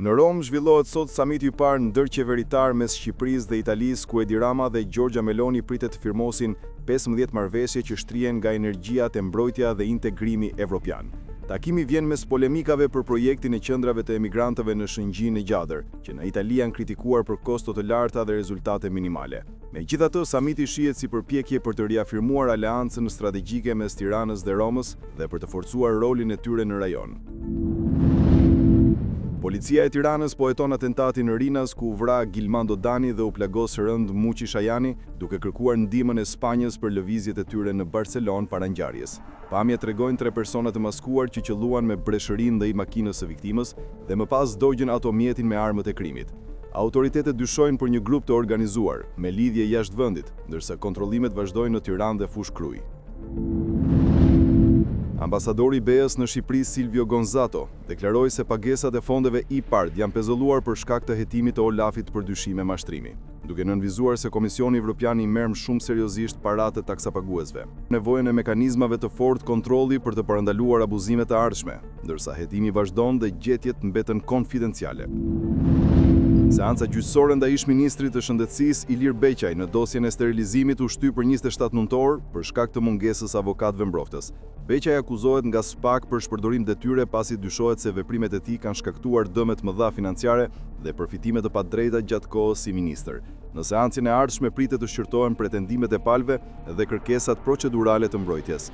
Në Rom zhvillohet sot samiti i parë ndërqeveritar mes Shqipërisë dhe Italisë, ku Edi Rama dhe Giorgia Meloni pritet të firmosin 15 marrëveshje që shtrihen nga energjia te mbrojtja dhe integrimi evropian. Takimi vjen mes polemikave për projektin e qendrave të emigrantëve në Shëngjin e Gjadër, që në Itali janë kritikuar për kosto të larta dhe rezultate minimale. Megjithatë, samiti shihet si përpjekje për të riafirmuar aleancën strategjike mes Tiranës dhe Romës dhe për të forcuar rolin e tyre në rajon. Policia e Tiranës po heton atentatin në Rinas, ku u vra Gilmando Dani dhe u plagos rënd Muçi Shajani, duke kërkuar ndihmën e Spanjës për lëvizjet e tyre në Barcelonë para ngjarjes. Pamjet tregojnë 3 persona të maskuar që qelluan me breshërinë ndaj makinës së viktimës dhe më pas dogjën automjetin me armët e krimit. Autoritetet dyshojnë për një grup të organizuar, me lidhje jashtë vendit, ndërsa kontrollimet vazhdojnë në Tiranë dhe Fushë Krujë. Ambasadori i BE-s në Shqipëri Silvio Gonzato deklaroi se pagesat e fondeve IPARD janë pezulluar për shkak të hetimit të Olafit për dyshime mashtrimi, duke nënvizuar se Komisioni Evropian i merr shumë seriozisht paratë të taksapaguesve. Nevojën e mekanizmave të fortë kontrolli për të parandaluar abuzimet e ardhshme, ndërsa hetimi vazhdon dhe gjetjet mbeten konfidenciale. Seanca gjyqësore ndaj ish-ministrit të Shëndetësisë Ilir Beqaj në dosjen e sterilizimit u shty për 27 nëntor për shkak të mungesës avokatëve mbrojtës. Beqaj akuzohet nga SPAK për shpërdorim detyre pasi dyshohet se veprimet e tij kanë shkaktuar dëme të mëdha financiare dhe përfitime të padrejta gjatë kohës si ministër. Në seancën e ardhshme pritet të shqyrtohen pretendimet e palëve dhe kërkesat procedurale të mbrojtjes.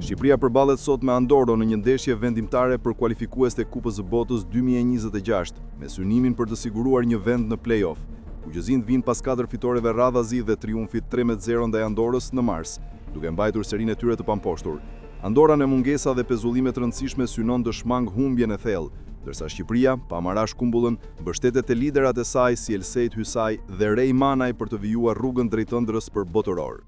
Shqipëria përballet sot me Andorën në një ndeshje vendimtare për kualifikues te Kupës së Botës 2026, me synimin për të siguruar një vend në play-off. Kuqëzint vinë pas 4 fitoreve radhazi dhe triumfit 3-0 ndaj Andorës në mars, duke mbajtur serinë e tyre të pamposhtur. Andora në mungesa dhe pezullime të rëndësishme synon të shmang humbjen e thellë, ndërsa Shqipëria, pa marrash kumbullën, mbështetet te liderat e saj si Elsejt Hysaj dhe Rej Manaj për të vijuar rrugën drejt ëndrrës për botëror.